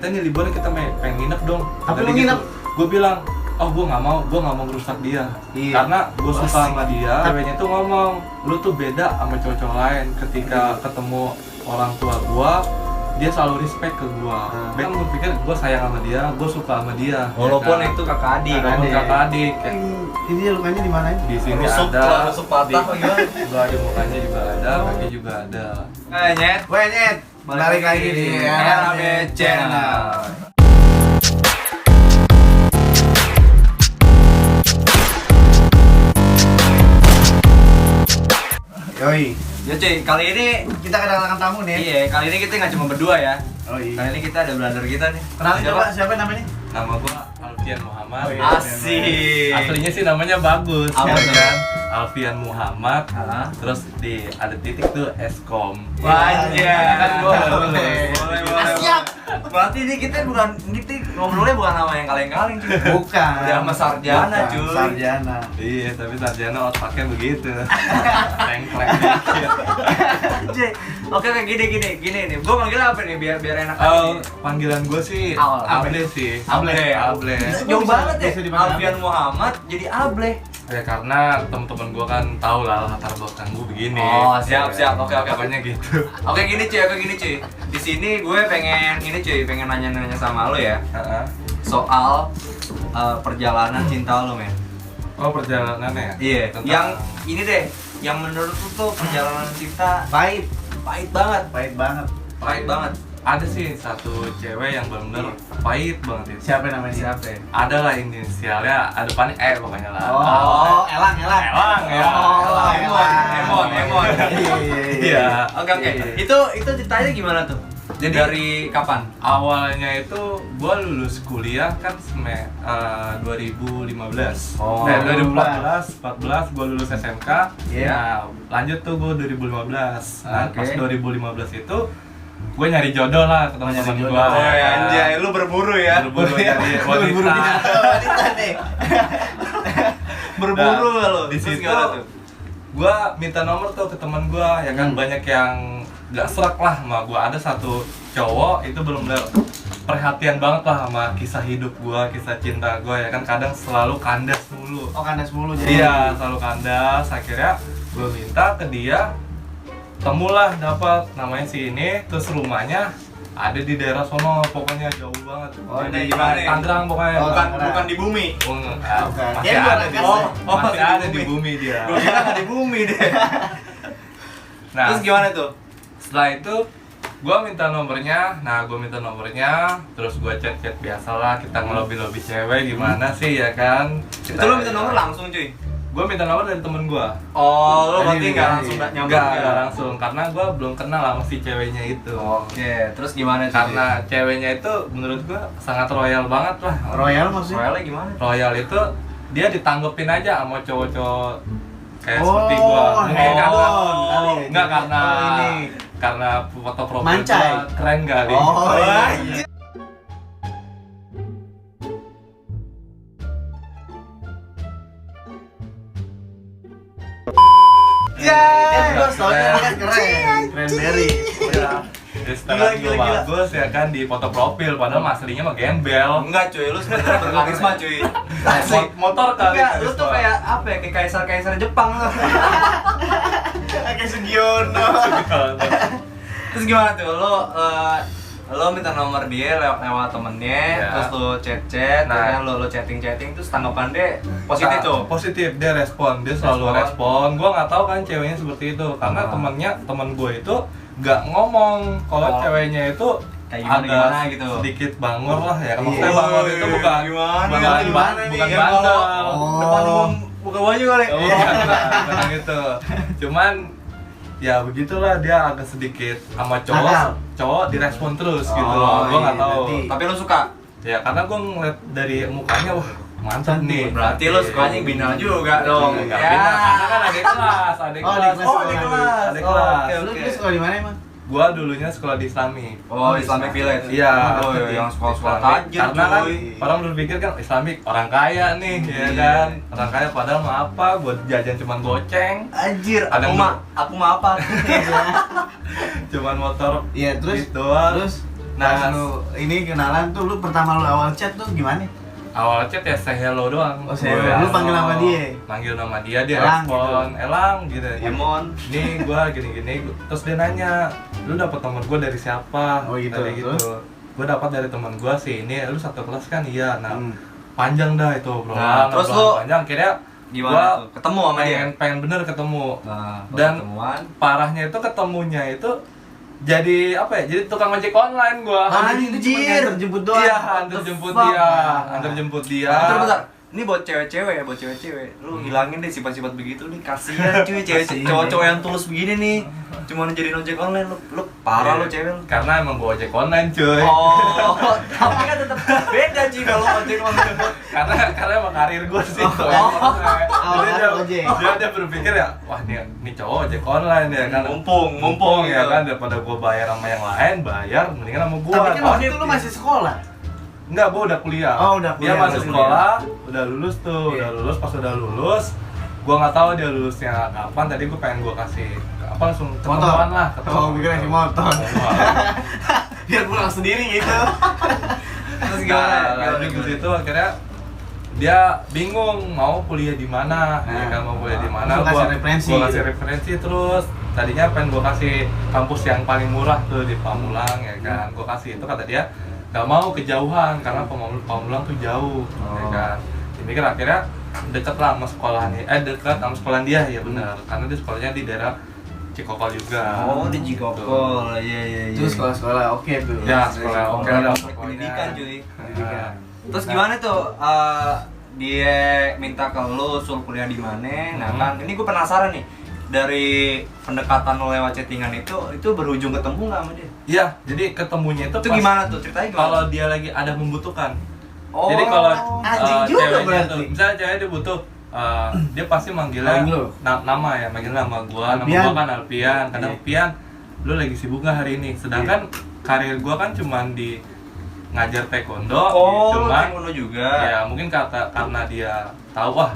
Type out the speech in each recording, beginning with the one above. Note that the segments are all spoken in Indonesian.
kita nih liburan, kita pengen nginep dong. Tapi lu nginep? Gue bilang, oh gue nggak mau ngerusak dia. Iya. Karena gue suka sama dia. Ceweknya tuh ngomong, lu tuh beda sama cowok-cowok lain. Ketika ketemu orang tua gue, dia selalu respect ke gue. Dia pikir gue sayang sama dia, gue suka sama dia. Walaupun ya kan? itu kakak adik kan. Walaupun kakak adik. Ini lukanya di mana? Di sini Rusuk ada. lah, rusuk patah di gimana? di mukanya juga ada, kaki juga ada. Nyet. Weh Nyet, balik lagi di RAB Channel. Yoi, Ya cuy, kali ini kita kedatangan tamu nih. iya, kali ini kita nggak cuma berdua ya. Oh iya. Kali ini kita ada brother kita nih. Kenalin coba siapa namanya? Nama gue Alfian Muhammad. Oh, iya. Asik. Aslinya sih namanya bagus, Apa ya tuh? kan? Alfian Muhammad. Hah? Terus ada titik tuh Eskom. Wajah. Kan gua Boleh. Siap. Berarti ini kita ngobrolnya bukan sama yang kaleng-kaleng cuy. Bukan. Udah sama sarjana, Bukan, cuy. Sarjana. Iya, tapi sarjana otaknya begitu. Kleng-kleng dikit. Cuy. Oke, gini nih. Gua manggilnya apa nih biar enak Oh, aja. panggilan gue sih Awal. Able sih. Able. Jauh Bisa- banget bisa ya. dipanggil Alfian Muhammad jadi Able. Ya karena temen-temen gue kan tau lah latar belakang gue begini. Oh, siap. Oke. Pokoknya gitu. Oke gini cuy. Di sini gue pengen nanya-nanya sama lo ya Heeh. soal perjalanan cinta lo, men. Oh, perjalanannya ya? Iya. Tentang- Yang ini deh, yang menurut lo tuh perjalanan cinta Pahit, pahit banget. pahit banget. Ada sih satu cewek yang bener-bener pahit banget itu. Siapa namanya? Siapa ya? Ada lah inisialnya, ada depannya pokoknya lah. Oh, Elang. Elang, ya. Oh, Emon. Iya. Oke. Itu ceritanya gimana tuh? Jadi- dari kapan? Awalnya itu gua lulus kuliah kan 2015. Oh. 2014 gua lulus SMK. Iya. Nah, lanjut tuh gua 2015. Nah, Oke. pas 2015 itu gue nyari jodoh lah ke teman-teman Nyari gua. jodoh. Oh, anjay, lu berburu ya? Berburu nyari Berburu wanita. wanita nih. Berburu Nah, lo. di Terus situ gimana tuh? gua minta nomor tuh ke teman gua, ya kan banyak yang gak serak lah sama gua. Ada satu cowok itu benar-benar perhatian banget lah sama kisah hidup gua, kisah cinta gua, ya kan kadang selalu kandas mulu. Oh, kandas mulu jadi. Iya, selalu kandas. Akhirnya gua minta ke dia, temulah dapat namanya si ini, terus rumahnya ada di daerah sono, pokoknya jauh banget. Oh, Di di mana? Tangerang pokoknya. Oh, Bukan di bumi. Bukan. Masih Dia ada bukan di Bekasi. masih masih ada di di bumi dia. Gua kira nggak di bumi deh. Nah, Terus gimana tuh? setelah itu gua minta nomornya. Nah, gua minta nomornya, terus gua chat biasa lah, kita ngelobi cewek gimana sih, ya kan. Itu lu minta nomor langsung cuy? Gua minta nomor dari temen gua. Oh, lu Jadi berarti nggak jadi. langsung nyambung Enggak langsung, karena gua belum kenal sama si ceweknya itu. Oke, terus gimana cuy? Karena ceweknya itu menurut gua sangat royal banget lah. Royal maksudnya? Royalnya gimana? Royal itu dia ditanggepin aja sama cowok-cowok kayak Oh, seperti gua. Mungkin handphone karena kali ya. enggak karena Oh, ini. karena foto profil Mancai. gua keren kali. Oh, iya. Ya, Bos, soalnya kan keren. Cranberry. Udah. Instagram Gila. gua bagus ya kan di foto profil, padahal aslinya mah gembel. Enggak cuy, lu sebenarnya berkarisma cuy. Motor kali. Enggak, lu tuh karisma. kayak apa ya? Kayak kaisar Jepang lu. Kayak Sugiono. Terus gimana tuh? Lo minta nomor dia lewat temennya, Iya. terus lo chat, Nah. lo chatting, terus tanggapan dia positif Nah, tuh. positif, dia respon, dia selalu respon. Gua nggak tahu kan ceweknya seperti itu, karena temen gue itu nggak ngomong kalau Oh. ceweknya itu Kayak gimana, agak gimana gitu. sedikit bangor lah ya. Maksudnya Iya. bangor itu bukan Gimana, bukan gimana nih? bukan Yang bandel. Oh. Depan umum buka baju kali. Oh, bukan gitu. Cuman ya begitulah, dia agak sedikit sama Nakal. cowok direspon terus gitu Oh, loh. Gua nggak iya, tahu. berarti- Tapi lo suka? Ya karena gua ngeliat dari mukanya, wah mantap nih. Berarti lo sukanya yang binal juga dong. Enggak Ya. bina, karena kan adik kelas, adik Oh, kelas. adik kelas. Adik kelas. Oke, Lu sekolah di mana emang? Gua dulunya sekolah di Islami. Oh, Islamic Village. Iya, Oh, di yang sekolah-sekolah Islamic. tajir Karena kan cuy. orang berpikir kan Islamic orang kaya nih, ya Iya. kan. Orang kaya padahal mah apa, buat jajan cuman goceng, Anjir, Ada aku mah apa? cuman motor Iya, terus gitu doang. terus Nah, lu ini kenalan tuh lu pertama lu awal chat tuh gimana? awal chat ya say hello doang. Oh, say hello. Gua Lu panggil nama dia? Panggil nama dia, dia Elang respon Elang gitu. Emon. Nih gua gini-gini, terus dia nanya, lu dapet nomor gua dari siapa? Oh, gitu. Tadi gitu. Terus? Gua dapat dari teman gua sih, ini lu satu kelas kan? Iya. Nah, panjang dah itu obrolan. Nah, terus lu panjang akhirnya Gimana gua tuh? Ketemu sama dia? pengen bener ketemu. Nah, pas Dan ketemuan. parahnya itu ketemunya itu jadi apa ya? Jadi tukang ojek online gua. Anjir, antar jemput doang. Iya, What antar the jemput fuck? dia, antar jemput dia. Bentar. Ini buat cewek-cewek ya, buat cewek-cewek. Lu hilangin deh sifat-sifat begitu nih. Kasihan cuy, Kasihan. cowok-cowok yang tulus begini nih. Cuma jadi ojek online lu parah lu cewek lu. Karena emang gua ojek online, cuy. Oh, tapi kan tetap beda cuy kalau ojek online. karena emang karir gua sih. Oh. Jadi dia, ojek. dia berpikir ya, wah nih cowok ojek online ya kan. Mumpung ya gitu. kan, daripada gua bayar sama yang lain, bayar mendingan sama gua. Tapi kan waktu itu lu masih sekolah. Enggak, gua udah kuliah. Oh, udah Dia kuliah, masih udah sekolah, udah lulus tuh, Iya. udah lulus. Pas udah lulus, gua nggak tahu dia lulusnya kapan. Tadi gua pengen gua kasih apa langsung ketemuan lah, Oh, bikin kasih motor. Ketemuan. Biar pulang sendiri gitu. Terus Nah, gimana? lanjut ke situ akhirnya dia bingung mau kuliah di mana, ya kan, mau kuliah di mana. Lu kasih referensi Gua kasih gitu. referensi terus. Tadinya pengen gua kasih kampus yang paling murah tuh di Pamulang ya kan. Gua kasih itu, kata dia nggak mau kejauhan karena Pamulang tuh jauh, ya kan. Dipikir akhirnya deket lah sama sekolahnya, dekat sama sekolah dia ya benar, karena dia sekolahnya di daerah Cikokol juga. Oh, di Cikokol. Iya. Terus sekolah oke tuh. Ya, sekolah oke lah pokoknya. Pendidikan cuy. Pendidikan. Terus gimana tuh? Dia minta ke lu suruh kuliah di mana? Nah kan, ini gue penasaran nih. Dari pendekatan lo lewat chattingan itu berujung ketemu nggak sama dia? Iya, jadi ketemunya itu Itu pas gimana tuh? Ceritanya gimana? kalau dia lagi ada membutuhkan. Oh, Jadi kalau anjing juga ceweknya berarti. tuh, misalnya cewek dia butuh, dia pasti manggilnya Manggil lu? nama ya, manggil nama gua, nama Alpian. gua kan Alpian. Kadang Iya. Alpian, lu lagi sibuk nggak hari ini? Sedangkan karir gua kan cuman di ngajar taekwondo, oh, lu cuman taekwondo juga. ya mungkin karena dia tahu, wah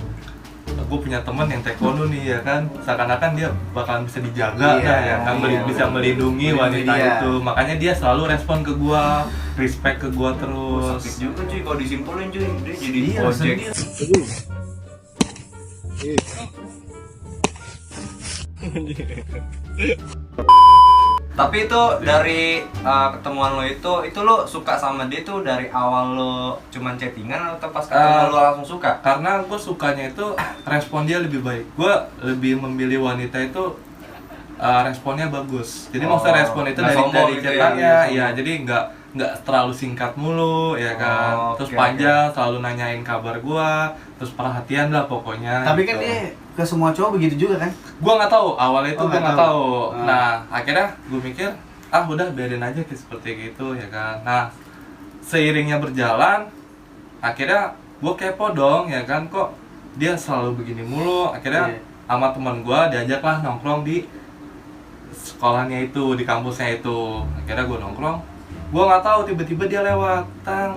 gue punya teman yang taekwondo nih ya kan, seakan-akan dia bakalan bisa dijaga Iya, ya kan, iya, bisa melindungi wanita dia. itu, makanya dia selalu respon ke gua, respect ke gua terus. Sakit juga cuy kalau disimpulin cuy. Dia jadi Iya, ojek. sedih. Tapi itu dari ketemuan lo itu lo suka sama dia tuh dari awal lo cuman chattingan atau pas ketemu lo langsung suka? Karena gue sukanya itu respon dia lebih baik. Gue lebih memilih wanita itu responnya bagus. Jadi Oh, maksudnya respon itu nggak dari sombong gitu ya, chatnya, nggak ya sombong. jadi nggak terlalu singkat mulu ya kan. Oh, Terus oke, panjang, selalu nanyain kabar gue, terus perhatian lah pokoknya. Tapi gitu. kan dia ke semua cowok begitu juga kan? Gua nggak tahu, awalnya itu Oh, gua nggak nggak tahu. tahu. Nah akhirnya gue mikir, udah biarin aja kayak seperti gitu ya kan. Nah seiringnya berjalan, akhirnya gue kepo dong ya kan, kok dia selalu begini mulu. Akhirnya Iya. sama teman gue diajaklah nongkrong di sekolahnya itu, di kampusnya itu. Akhirnya gue nongkrong, gue nggak tahu tiba-tiba dia lewat.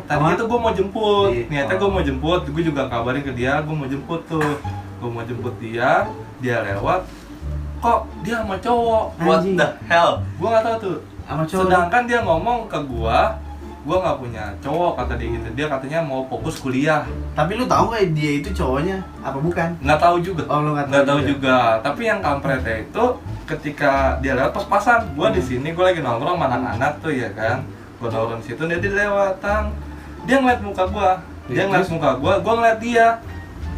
Tadinya tuh gue mau jemput, Iya. niatnya gue mau jemput, gue juga kabarin ke dia, gue mau jemput tuh. Gue mau jemput dia lewat, kok dia sama cowok. What Anjing. the hell? Gue nggak tahu tuh. Sama cowok. Sedangkan dia ngomong ke gue nggak punya cowok, kata dia gitu. Dia katanya mau fokus kuliah. Tapi lu tahu nggak dia itu cowoknya apa bukan? Nggak tahu juga. Oh, lu nggak tahu Nggak tahu juga. juga. Tapi yang kampretnya itu ketika dia lewat pas-pasan, gue di sini, gue lagi nongkrong sama anak-anak tuh ya kan. Gue nongkrong di situ, dia lewat, dia ngeliat muka gue, Iya, terus? gue ngeliat dia.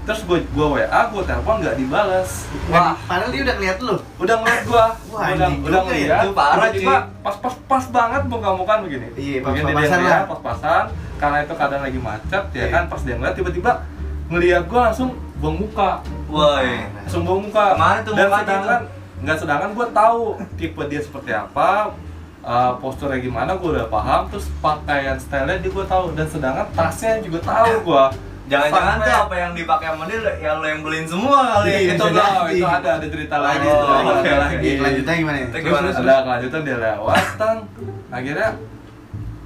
Terus gue WA, gue telepon nggak dibales. Wah, padahal dia udah ngeliat lu. Udah ngeliat gua, Wah, udah anjing udah juga ya, ngeliat, itu parah, tiba-tiba cuy. pas banget muka-muka begini. Iya, Begini dia pas-pasan ngeliat, lah. pas-pasan, karena itu keadaan lagi macet ya Iya. kan, pas dia ngeliat tiba-tiba ngeliat gua langsung buang muka, Woi. langsung buang muka. Kemana tuh Dan mukanya sedangkan gua tahu tipe dia seperti apa, posturnya gimana gua udah paham, terus pakaian stylenya juga gua tahu, dan sedangkan tasnya juga tahu gua. Jangan-jangan Sampai- tuh apa yang dipakai sama dia ya lo yang beliin semua kali. Iya, itu bisa loh, jadi. itu ada cerita lagi, Oh, itu ada oke, lagi. oke. Lanjutannya gimana? Itu Terus, gimana? ada kelanjutan dia lewat, akhirnya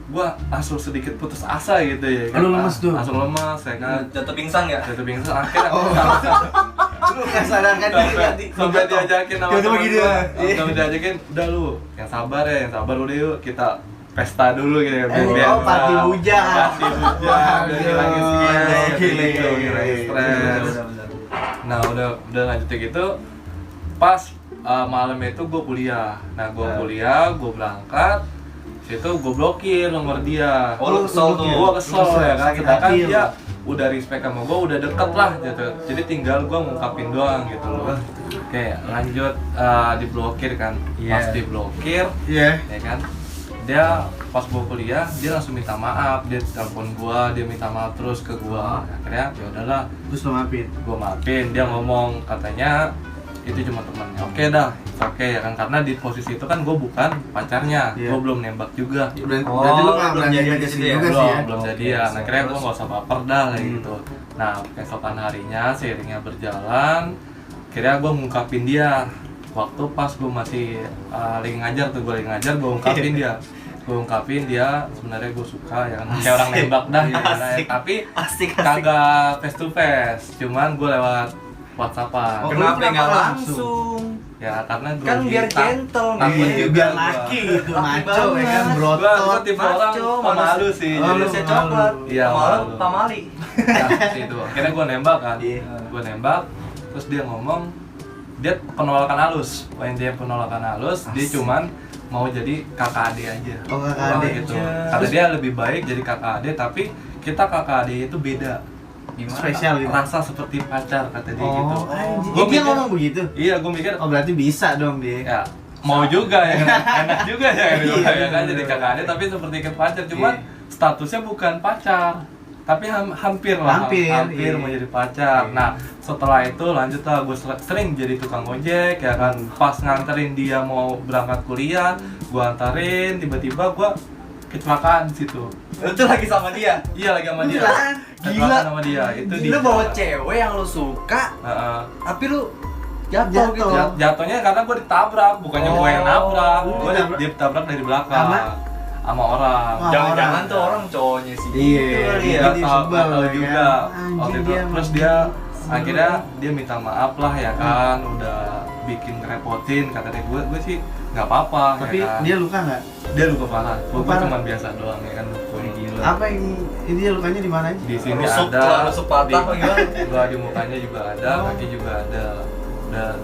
gua langsung sedikit putus asa gitu ya kan. Lu lemes tuh? Langsung lemes ya kan. Jatuh pingsan ya? Jatuh pingsan akhirnya Lu nggak sadarkan diri nanti. sampai diajakin sama Tiba-tiba temen gitu gua, ya? Iya. sampai diajakin, udah lu yang sabar udah yuk kita pesta dulu gitu ya. Biar party bujang. Party bujang. Biar ngilangin stres gitu, ngilangin stres. Bener-bener. Nah udah lanjutnya gitu. Pas malam itu gue kuliah. Nah gue kuliah, gue berangkat. Situ gue blokir nomor dia. Oh, lu kesel tuh. Gue kesel ya kan. Sakit Sedangkan hati dia lu. udah respect sama gue, udah deket lah gitu. Jadi tinggal gue ngungkapin doang gitu loh. Oke, lanjut diblokir kan. Pas diblokir, Iya. ya kan. Dia pas gue kuliah, dia langsung minta maaf. Dia telepon gue, dia minta maaf terus ke gue. Akhirnya ya udahlah, Terus lo maafin. gue maafin. Dia ngomong katanya itu cuma temannya. Oke dah, oke ya kan, karena di posisi itu kan gue bukan pacarnya, Iya. gue belum nembak juga. Berarti Oh, berarti lo nggak belum berani jadian ngajakin di situ ya? juga sih belum ya. belum Oke, jadian. Akhirnya gue terus? nggak usah baper dah kayak gitu. Nah keesokan harinya seiringnya berjalan, akhirnya gue ngungkapin dia. Waktu pas gue masih lagi ngajar tuh, gue lagi ngajar, gue ungkapin dia. Gue ungkapin dia sebenarnya gue suka ya kan, kayak orang nembak dah gitu. Asik. Tapi Asik. kagak face to face, cuman gue lewat WhatsAppan. Oh, Kenapa lu nggak langsung? langsung? Ya karena gue Kan biar gentle, takut Iya, juga biar gua. laki gitu, Laki maco ya kan, banget. brotot. Gua tipe orang maco, pemalu sih. Oh, jadi lu Indonesia malu. coklat. Iya, Pemalu, malu. pamali. Ya, itu. Akhirnya gue nembak kan. Iya. Gue nembak, terus dia ngomong dia penolakan halus. Dia penolakan halus, dia cuman mau jadi kakak adik aja. Oh, kakak adik gitu. aja. Kata dia lebih baik jadi kakak adik, tapi kita kakak adik itu beda. Gimana? Spesial gitu. Rasa seperti pacar kata dia gitu. Oh, anjing. Gua Dia mikir- ngomong begitu? Iya, gue mikir Oh, berarti bisa dong dia. ya mau juga ya kan, enak juga ya kan, Iya, ya kan jadi bener. kakak adik tapi seperti ke pacar, cuman Iya. statusnya bukan pacar tapi hampir lah, Hampir, iya. mau jadi pacar. Iya. Nah setelah itu lanjut lah, gue sering jadi tukang ojek ya kan. Pas nganterin dia mau berangkat kuliah, gue antarin, tiba-tiba gue kecelakaan di situ. Lu tuh lagi sama dia. Iya lagi sama dia. Kecelakaan? Kecelakaan Gila. sama dia. Itu Lu bawa cewek yang lu suka, Heeh. tapi lu jatuh Jatuh. gitu. Jatuhnya karena gue ditabrak, bukannya gue yang nabrak. Lu Gue ditabrak? ditabrak dari belakang Sama? sama orang. Wah, Jangan-jangan orang. tuh orang cowoknya sih. Iya, Gitu kali iya. ya. Nggak Dia tahu- sebel nggak tahu ya juga kan. waktu Anjing, itu. dia Terus sebel. dia akhirnya dia minta maaf lah ya kan, udah bikin ngerepotin, kata dia. Gue sih nggak apa-apa. Tapi ya kan. dia luka nggak? dia luka parah. Gue Parah. cuma biasa doang ya kan. Gue gila. Apa yang ini dia lukanya di mana aja? Di sini Rusuk ada, lah, rusuk patah di, apa gimana? gua di mukanya juga ada, Oh. kaki juga ada. Dan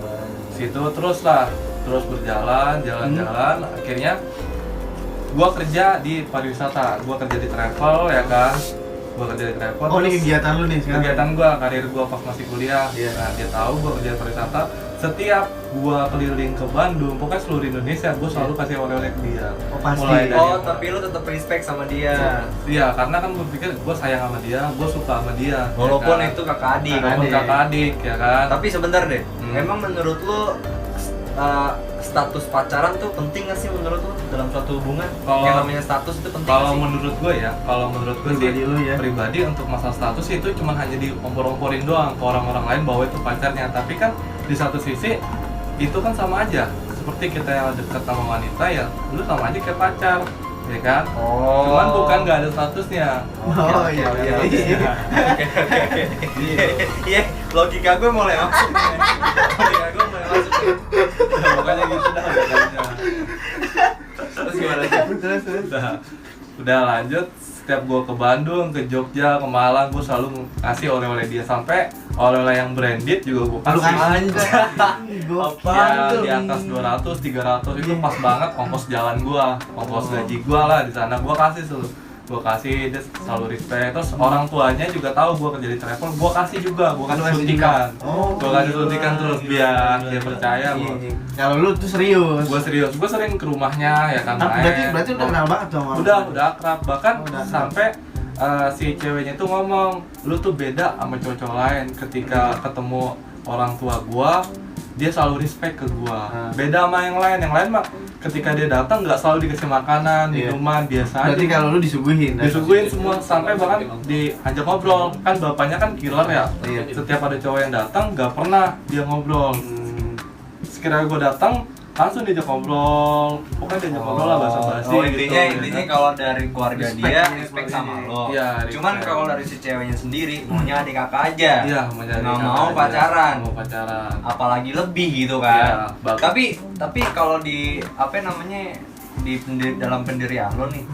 situ terus lah, terus berjalan, jalan-jalan. Akhirnya gua kerja di pariwisata, gua kerja di travel ya kan. Gua kerja di travel. Oh, ini terus kegiatan lu nih sekarang? kegiatan gua, karir gua pas masih kuliah. Iya. Nah, dia tahu gua kerja di pariwisata. Setiap gua keliling ke Bandung, pokoknya seluruh Indonesia, gua selalu kasih oleh-oleh ke dia. Oh, pasti. Mulai dari Oh, tapi lu tetap respect sama dia. Iya, karena kan gue pikir gue sayang sama dia, gue suka sama dia. Walaupun ya kan? itu kakak adik. Walaupun adik. kakak adik, ya kan. Tapi sebentar deh, Hmm. emang menurut lu status pacaran tuh penting gak sih menurut lu dalam suatu hubungan? Kalau- Yang namanya status itu penting Kalau gak sih? menurut gue ya, kalau menurut gue sih Pribadi lu ya? pribadi untuk masalah status itu cuma hanya diompor-omporin doang ke orang-orang lain bahwa itu pacarnya. Tapi kan di satu sisi itu kan sama aja. Seperti kita yang dekat sama wanita ya, lu sama aja kayak pacar, ya kan? Oh. Cuman bukan nggak ada statusnya. Oh, iya, iya. Iya, logika gue mulai masuk nih. Logika gue mulai masuk nih. Pokoknya gitu dah pokoknya. Terus gimana sih? Terus, terus. Udah lanjut, setiap gue ke Bandung, ke Jogja, ke Malang, gue selalu ngasih oleh-oleh dia. Sampai oleh-oleh yang branded juga gue Lu kasih. kasih. Anjay. Gokil. Ya, di atas 200, 300 itu pas banget ongkos jalan gua, ongkos gaji gua lah di sana gua kasih gua kasih, dia selalu respect. Terus orang tuanya juga tahu gua kerja di travel, gua kasih juga, gua kasih Lu kasih suntikan. juga? Oh, Gua kasih suntikan terus biar dia percaya Iya, gua. iya. Kalau lu tuh serius. Gua serius, gua sering ke rumahnya ya kan. Ah, main. berarti udah kenal banget sama orang. Udah akrab. Bahkan Oh, udah akrab. sampai si ceweknya tuh ngomong, lu tuh beda sama cowok lain. Ketika ketemu orang tua gua, dia selalu respect ke gua. Beda sama yang lain mah ketika dia datang nggak selalu dikasih makanan, Iya. minuman, biasa Berarti aja. kalau lu disuguhin. Disuguhin semua, sampai bahkan diajak ngobrol. Kan bapaknya kan killer ya. Iya. Setiap ada cowok yang datang nggak pernah dia ngobrol. Hmm. Sekiranya gua datang langsung diajak ngobrol. Pokoknya diajak ngobrol lah, basa-basi Oh, gitu. intinya ya intinya kan. kalau dari keluarga Respect, dia ya, respect keluarga sama dia. lo. Iya, respect. Cuman kalau dari si ceweknya sendiri maunya adik kakak aja. Iya, mau jadi Nggak kakak mau aja. pacaran. Mau pacaran. Apalagi lebih gitu kan. Iya, bagus. Tapi kalau di apa namanya dalam pendirian lo nih,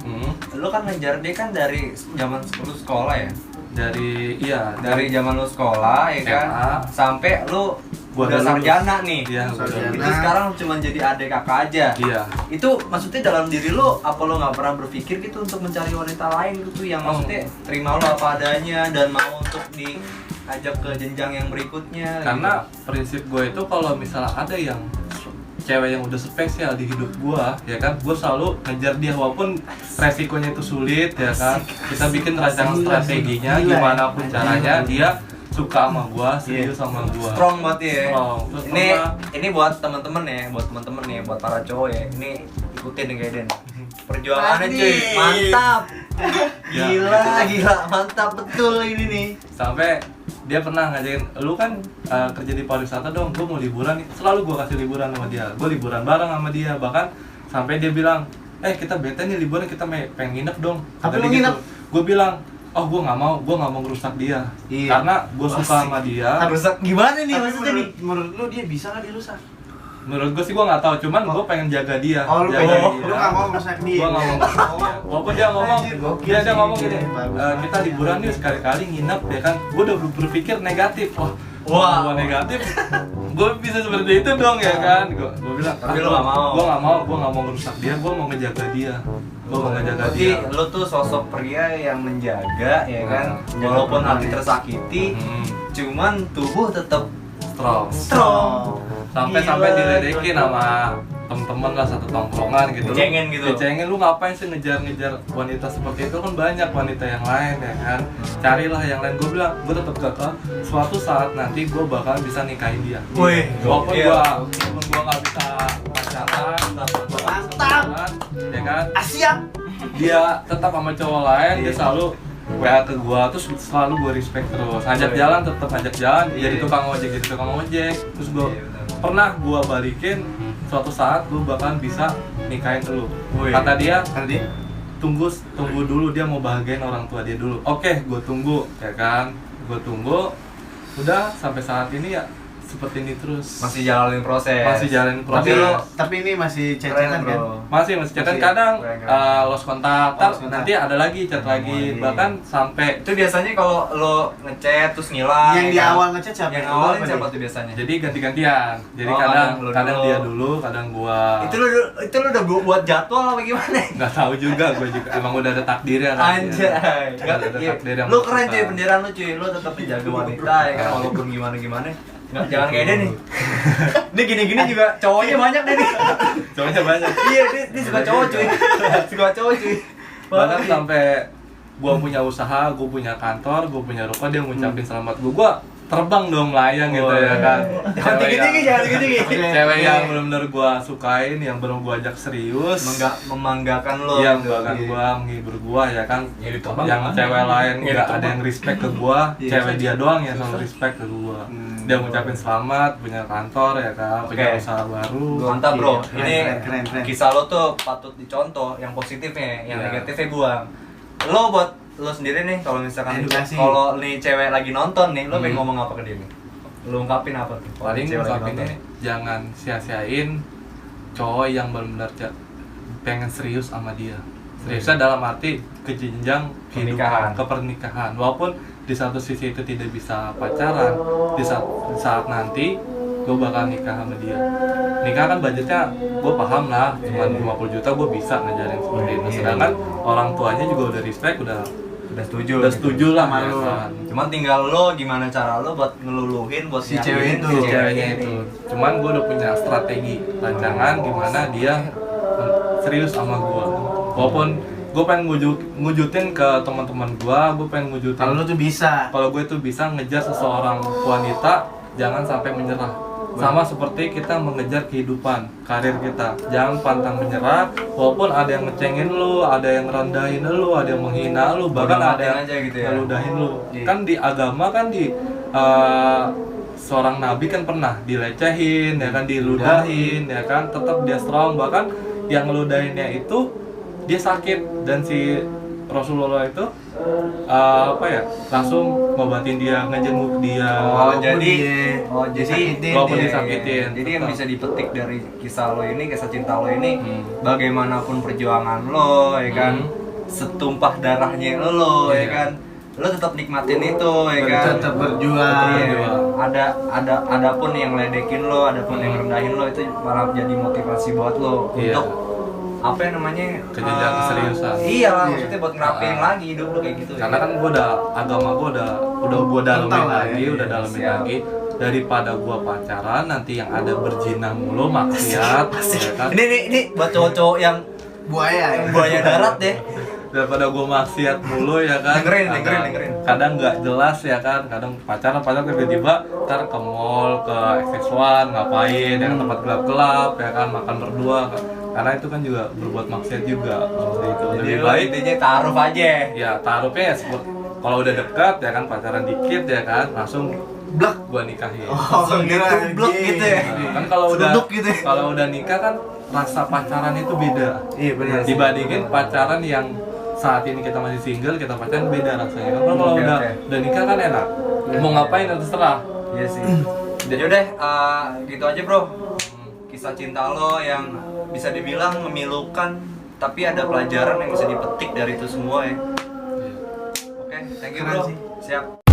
lo kan ngejar dia kan dari zaman lo sekolah ya, dari zaman lo sekolah ya kan, sampai lo udah sarjana nih. Iya, itu sekarang cuma jadi adik kakak aja. Iya. Itu maksudnya dalam diri lo, apa lo nggak pernah berpikir gitu untuk mencari wanita lain gitu yang maksudnya terima lo apa adanya dan mau untuk diajak ke jenjang yang berikutnya? Karena gitu. prinsip gue itu kalau misalnya ada yang cewek yang udah spesial di hidup gue, ya kan, gue selalu ngejar dia walaupun resikonya itu sulit, ya kan. Kita bikin rancangan strateginya, gimana pun caranya dia suka sama gua, serius sama gua. Strong banget ya. Terus Ini buat teman-teman ya, buat para cowok ya. Ini ikutin nih Kaiden. Perjuangannya cuy, mantap. Gila, mantap betul ini nih. Sampai dia pernah ngajakin, lu kan kerja di pariwisata dong, gua mau liburan nih. Selalu gua kasih liburan sama dia. Gua liburan bareng sama dia, bahkan sampai dia bilang, kita bete nih liburan, kita pengen nginep dong. Tapi lu nginep? Gua bilang, oh gue nggak mau ngerusak dia, karena gue suka sama dia. Rusak gimana nih Tapi maksudnya nih? menurut lu dia bisa nggak dirusak? Menurut gue sih gue nggak tahu, cuman gue pengen jaga dia. Lu jaga nggak mau ngerusak dia? Gue nggak mau ngerusak dia. Walaupun dia ngomong, Anjir, gokil dia sih. ngomong gini, Bagus. kita liburan nih sekali-kali nginep ya kan. Gue udah berpikir negatif, Wah, negatif, gue bisa seperti itu dong ya kan. Gue bilang, tapi lu nggak mau. Gue nggak mau ngerusak dia, gue mau ngejaga dia. Gue mau ngejaga Berarti dia. lu tuh sosok pria yang menjaga ya kan, walaupun hati tersakiti, cuman tubuh tetap strong. Sampai diledekin sama temen-temen lah, satu tongkrongan gitu. Dicengin, lu ngapain sih ngejar-ngejar wanita seperti itu, kan banyak wanita yang lain ya kan. Carilah yang lain. Gue bilang, gue tetap kata suatu saat nanti gue bakal bisa nikahin dia. Wih, walaupun gokil. gue nggak bisa pacaran, Mantap. ya kan. Siap. Dia tetap sama cowok lain, dia selalu WA ke gua, terus selalu gua respect terus. Ajak jalan, tetap ajak jalan, jadi tukang ojek. Terus gua pernah gua balikin, suatu saat gua bahkan bisa nikahin lu. Kata dia, tunggu dulu, dia mau bahagiain orang tua dia dulu. Oke, gua tunggu, ya kan. Gua tunggu. Udah sampai saat ini ya seperti ini terus. Masih jalanin proses. Tapi ini masih chat-chatan kan? Masih chatan, kadang lost kontak, nanti ada lagi chat lagi, bahkan sampai itu biasanya kalau lo ngechat terus ngilang. Yang di awal ngechat siapa? Yang awalnya siapa tuh biasanya? jadi ganti-gantian. Jadi kadang dia dulu, kadang gua. Itu lu udah buat jadwal apa gimana? Nggak tahu juga, gua juga emang udah ada takdirnya kan. Anjay. Lu keren cuy, pendirian lu cuy. Lu tetap menjaga wanita ya kan, walaupun gimana. Nggak, jangan kayak dia nih. Ini gini-gini juga cowoknya banyak deh nih. Cowoknya banyak. Iya, dia suka cowok cuy. Bahkan sampai gua punya usaha, gua punya kantor, gua punya ruko, dia ngucapin selamat gua terbang dong, melayang gitu ya kan. Jangan tinggi-tinggi. Cewek yang benar-benar gua sukain, yang benar gua ajak serius, Memanggakan lo. yang bahkan gua menghibur gua ya kan. Yang cewek lain nggak ada yang respect ke gua, cewek dia doang yang selalu respect ke gua. Dia ngucapin selamat, punya kantor ya kan, punya usaha baru. Mantap bro, Keren. ini kisah lo tuh patut dicontoh, yang positifnya, yang negatifnya buang. Lo buat lo sendiri nih, kalau misalkan kalau nih cewek lagi nonton nih, lo pengen ngomong apa ke dia nih? Lo ungkapin apa tuh? Paling ungkapinnya jangan sia-siain cowok yang benar-benar pengen serius sama dia. Seriusnya dalam arti ke jenjang Pernikahan. ke pernikahan. Walaupun di satu sisi itu tidak bisa pacaran, di saat nanti gue bakal nikah sama dia. Nikah kan budgetnya gue paham lah, cuma 50 juta gue bisa ngajarin seperti itu. Sedangkan orang tuanya juga udah respect, udah setuju lah sama ya lu. kan. Cuman tinggal lo gimana cara lo buat ngeluluhin buat Si nyakitin cewek itu. si Ceweknya itu. Cuman gue udah punya strategi, rancangan gimana dia serius sama gue. Walaupun gue pengen ngujutin ke teman-teman gue pengen ngujutin Kalau lu tuh bisa. kalau gue tuh bisa ngejar seseorang wanita, jangan sampai menyerah. Sama seperti kita mengejar kehidupan, karir kita. Jangan pantang menyerah, walaupun ada yang ngecengin lu, ada yang rendahin lu, ada yang menghina lu, bahkan ada yang aja gitu ya. ngeludahin lu. Kan di agama kan seorang nabi kan pernah dilecehin, ya kan, diludahin, ya kan, tetap dia strong. Bahkan yang ngeludahinnya itu dia sakit, dan si Rasulullah itu apa ya, langsung ngobatin dia, ngejenguk dia. Jadi walaupun disakitin. Jadi yang bisa dipetik dari kisah lo ini, kisah cinta lo ini, bagaimanapun perjuangan lo, ya kan, setumpah darahnya lo, ya kan, lo tetap nikmatin itu, ya kan, tetap berjuang. Ada pun yang ledekin lo, ada pun yang rendahin lo, itu malah jadi motivasi buat lo untuk apa yang namanya ke jenjang keseriusan. Iya lah, maksudnya buat ngerapiin lagi hidup lo kayak gitu. Karena kan agama gue udah dalemin lagi, udah dalemin lagi. Daripada gua pacaran nanti yang ada berzina mulu, maksiat, ya kan? Ini buat cowok-cowok yang buaya darat deh. Daripada gua maksiat mulu, ya kan? Dengerin. Kadang nggak jelas, ya kan? Kadang pacaran tiba-tiba ntar ke mall, ke XX1 ngapain, ya kan, tempat gelap-gelap, ya kan, makan berdua kan? Karena itu kan juga berbuat maksiat juga seperti itu. Lebih baik intinya taruh aja. Ya taruhnya ya kalau udah dekat, ya kan, pacaran dikit, ya kan, langsung blak gua nikahin. Blok gitu ya. Kan kalau udah gitu ya. kalau udah nikah kan rasa pacaran itu beda. Iya benar. Dibandingin pacaran yang saat ini kita masih single, kita pacaran beda rasanya. Kan kalau udah nikah kan enak. Mau ngapain terserah. Iya sih. Jadi udah gitu aja, Bro. Kisah cinta lo yang bisa dibilang memilukan, tapi ada pelajaran yang bisa dipetik dari itu semua ya. Oke, thank you, Bro. Siap.